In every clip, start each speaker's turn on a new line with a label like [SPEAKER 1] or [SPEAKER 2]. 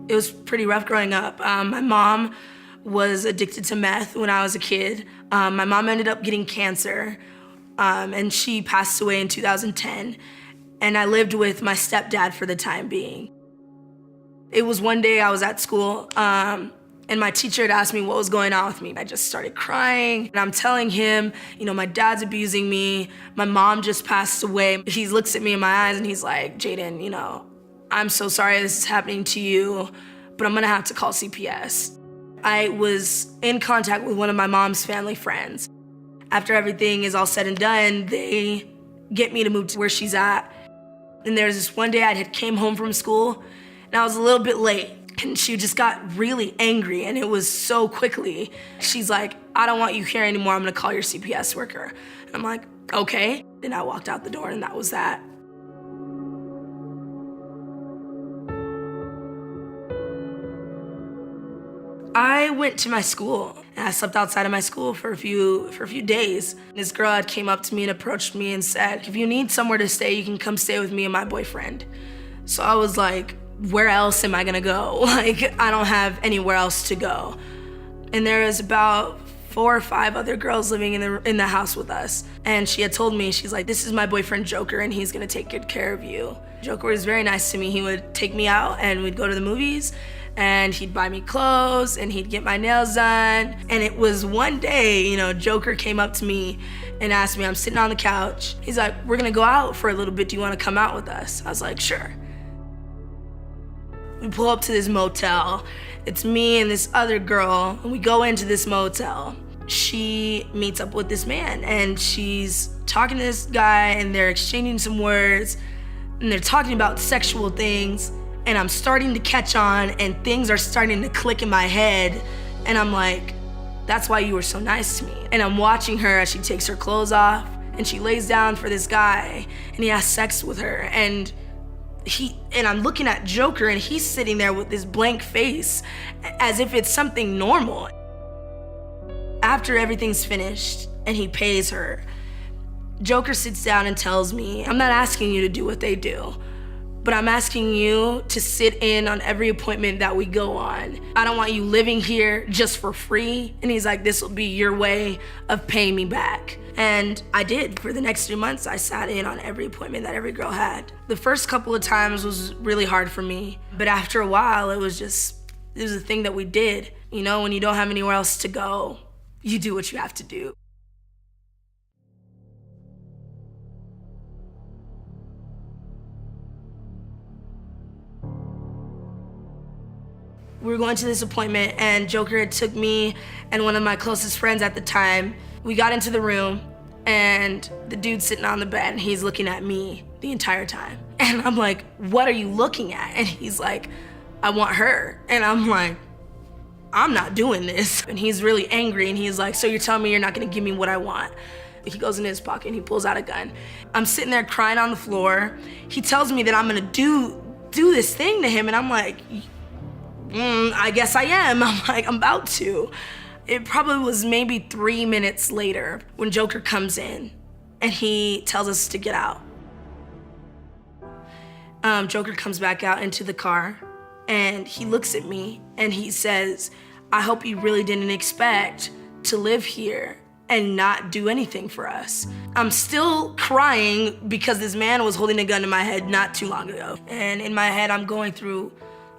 [SPEAKER 1] It was pretty rough growing up. My mom was addicted to meth when I was a kid. My mom ended up getting cancer, and she passed away in 2010. And I lived with my stepdad for the time being. It was one day I was at school, and my teacher had asked me what was going on with me. I just started crying, and I'm telling him, my dad's abusing me. My mom just passed away. He looks at me in my eyes and he's like, Jadyn, I'm so sorry this is happening to you, but I'm gonna have to call CPS. I was in contact with one of my mom's family friends. After everything is all said and done, they get me to move to where she's at. And there was this one day I had came home from school and I was a little bit late, and she just got really angry, and it was so quickly. She's like, I don't want you here anymore, I'm gonna call your CPS worker. And I'm like, okay. And I walked out the door and that was that. I went to my school and I slept outside of my school for a few days. This girl had came up to me and approached me and said, if you need somewhere to stay, you can come stay with me and my boyfriend. So I was like, where else am I gonna go? Like, I don't have anywhere else to go. And there was about 4 or 5 other girls living in the house with us. And she had told me, she's like, this is my boyfriend Joker and he's gonna take good care of you. Joker was very nice to me. He would take me out and we'd go to the movies, and he'd buy me clothes and he'd get my nails done. And it was one day, Joker came up to me and asked me, I'm sitting on the couch. He's like, we're gonna go out for a little bit. Do you wanna come out with us? I was like, sure. We pull up to this motel. It's me and this other girl, and we go into this motel. She meets up with this man and she's talking to this guy and they're exchanging some words and they're talking about sexual things. And I'm starting to catch on and things are starting to click in my head. And I'm like, that's why you were so nice to me. And I'm watching her as she takes her clothes off and she lays down for this guy and he has sex with her. And I'm looking at Joker and he's sitting there with this blank face as if it's something normal. After everything's finished and he pays her, Joker sits down and tells me, I'm not asking you to do what they do, but I'm asking you to sit in on every appointment that we go on. I don't want you living here just for free. And he's like, this will be your way of paying me back. And I did. For the next 3 months, I sat in on every appointment that every girl had. The first couple of times was really hard for me, but after a while, it was a thing that we did. When you don't have anywhere else to go, you do what you have to do. We were going to this appointment and Joker had took me and one of my closest friends at the time. We got into the room and the dude's sitting on the bed and he's looking at me the entire time. And I'm like, what are you looking at? And he's like, I want her. And I'm like, I'm not doing this. And he's really angry and he's like, so you're telling me you're not gonna give me what I want? He goes in his pocket and he pulls out a gun. I'm sitting there crying on the floor. He tells me that I'm gonna do this thing to him and I'm like, I guess I am. I'm like, I'm about to. It probably was maybe 3 minutes later when Joker comes in and he tells us to get out. Joker comes back out into the car and he looks at me and he says, I hope you really didn't expect to live here and not do anything for us. I'm still crying because this man was holding a gun to my head not too long ago. And in my head, I'm going through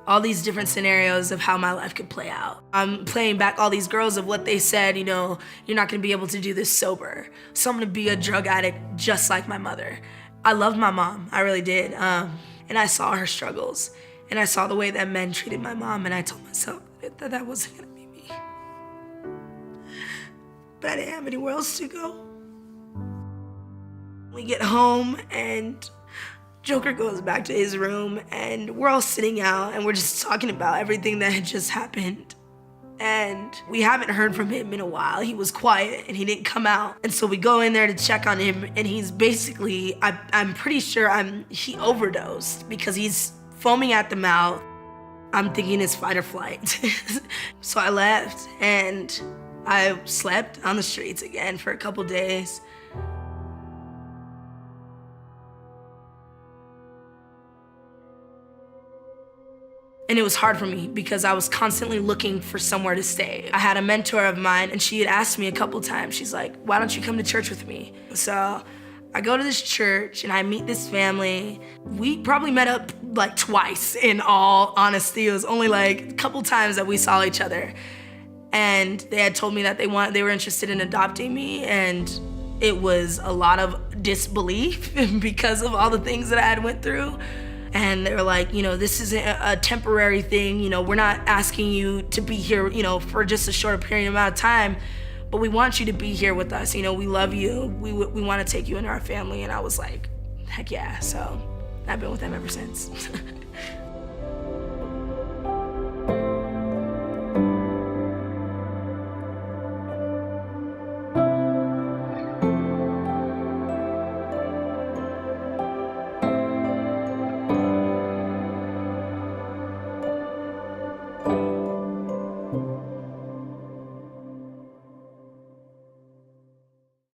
[SPEAKER 1] all these different scenarios of how my life could play out. I'm playing back all these girls of what they said, you're not gonna be able to do this sober. So I'm gonna be a drug addict just like my mother. I loved my mom, I really did. And I saw her struggles. And I saw the way that men treated my mom and I told myself that that wasn't gonna be me. But I didn't have anywhere else to go. We get home and Joker goes back to his room and we're all sitting out and we're just talking about everything that had just happened. And we haven't heard from him in a while. He was quiet and he didn't come out. And so we go in there to check on him and he's basically, I'm pretty sure he overdosed because he's foaming at the mouth. I'm thinking it's fight or flight. So I left and I slept on the streets again for a couple days. And it was hard for me because I was constantly looking for somewhere to stay. I had a mentor of mine and she had asked me a couple times, she's like, why don't you come to church with me? So I go to this church and I meet this family. We probably met up like twice, in all honesty. It was only like a couple times that we saw each other. And they had told me that they were interested in adopting me, and it was a lot of disbelief because of all the things that I had went through. And they were like, this isn't a temporary thing. We're not asking you to be here, for just a short period amount of time, but we want you to be here with us. We love you. We want to take you into our family. And I was like, heck yeah. So I've been with them ever since.